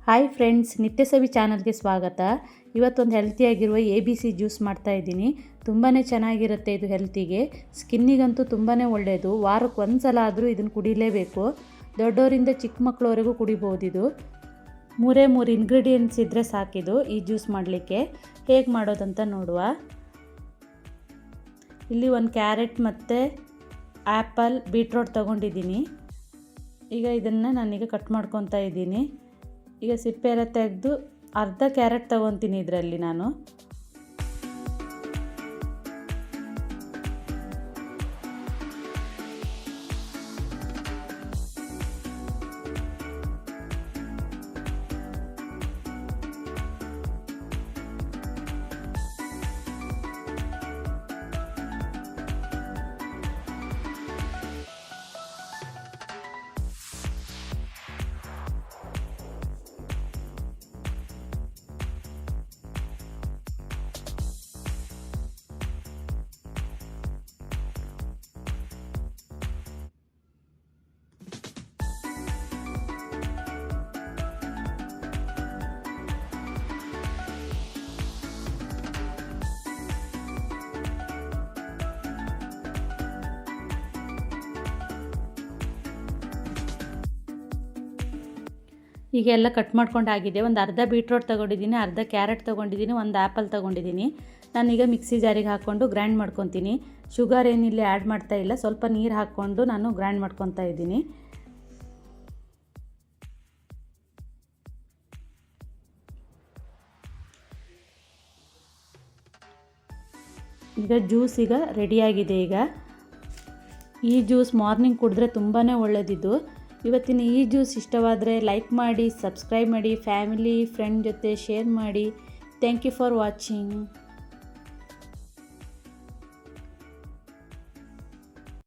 Hi friends, ನಿತ್ಯ ಸವಿ ಚಾನಲ್ಗೆ ಸ್ವಾಗತ. ಇವತ್ತೊಂದು ಹೆಲ್ತಿಯಾಗಿರುವ ABC ಜ್ಯೂಸ್ ಮಾಡ್ತಾಯಿದ್ದೀನಿ. ತುಂಬಾ ಚೆನ್ನಾಗಿರುತ್ತೆ ಇದು ಹೆಲ್ತಿಗೆ. ಸ್ಕಿನ್ನಿಗಂತೂ ತುಂಬಾ ಒಳ್ಳೆಯದು. ವಾರಕ್ಕೆ ಒಂದು ಸಲ ಆದರೂ ಇದನ್ನು ಕುಡಿಲೇಬೇಕು. ದೊಡ್ಡವರಿಂದ ಚಿಕ್ಕ ಮಕ್ಕಳವರೆಗೂ ಕುಡಿಬೋದು. ಇದು 3 ಇಂಗ್ರೀಡಿಯೆಂಟ್ಸ್ ಇದ್ದರೆ ಸಾಕಿದು ಈ ಜ್ಯೂಸ್ ಮಾಡಲಿಕ್ಕೆ. ಹೇಗೆ ಮಾಡೋದಂತ ನೋಡುವ. ಇಲ್ಲಿ ಒಂದು ಕ್ಯಾರೆಟ್ ಮತ್ತು ಆ್ಯಪಲ್, ಬೀಟ್ರೋಟ್ ತೊಗೊಂಡಿದ್ದೀನಿ. ಈಗ ಇದನ್ನು ನಾನೀಗ ಕಟ್ ಮಾಡ್ಕೊತಾ ಇದ್ದೀನಿ. ಈಗ ಸಿಪ್ಪೆ ಎಲ್ಲ ತೆಗೆದು ಅರ್ಧ ಕ್ಯಾರೆಟ್ ತೊಗೊತೀನಿ ಇದರಲ್ಲಿ ನಾನು. ಈಗ ಎಲ್ಲ ಕಟ್ ಮಾಡ್ಕೊಂಡಾಗಿದೆ. ಒಂದು ಅರ್ಧ ಬೀಟ್ರೋಟ್ ತೊಗೊಂಡಿದ್ದೀನಿ, ಅರ್ಧ ಕ್ಯಾರೆಟ್ ತೊಗೊಂಡಿದ್ದೀನಿ, ಒಂದು ಆ್ಯಪಲ್ ತೊಗೊಂಡಿದ್ದೀನಿ. ನಾನೀಗ ಮಿಕ್ಸಿ ಜಾರಿಗೆ ಹಾಕ್ಕೊಂಡು ಗ್ರೈಂಡ್ ಮಾಡ್ಕೊತೀನಿ. ಶುಗರ್ ಏನಿಲ್ಲಿ ಆ್ಯಡ್ ಮಾಡ್ತಾ ಇಲ್ಲ, ಸ್ವಲ್ಪ ನೀರು ಹಾಕ್ಕೊಂಡು ನಾನು ಗ್ರೈಂಡ್ ಮಾಡ್ಕೊತಾ ಇದ್ದೀನಿ. ಈಗ ಜ್ಯೂಸ್ ಈಗ ರೆಡಿಯಾಗಿದೆ. ಈ ಜ್ಯೂಸ್ ಮಾರ್ನಿಂಗ್ ಕುಡಿದ್ರೆ ತುಂಬಾ ಒಳ್ಳೆಯದಿದ್ದು. ಇವತ್ತಿನ ಈ ಜ್ಯೂಸ್ ಇಷ್ಟವಾದರೆ ಲೈಕ್ ಮಾಡಿ, ಸಬ್ಸ್ಕ್ರೈಬ್ ಮಾಡಿ, ಫ್ಯಾಮಿಲಿ ಫ್ರೆಂಡ್ ಜೊತೆ ಶೇರ್ ಮಾಡಿ. Thank you for watching.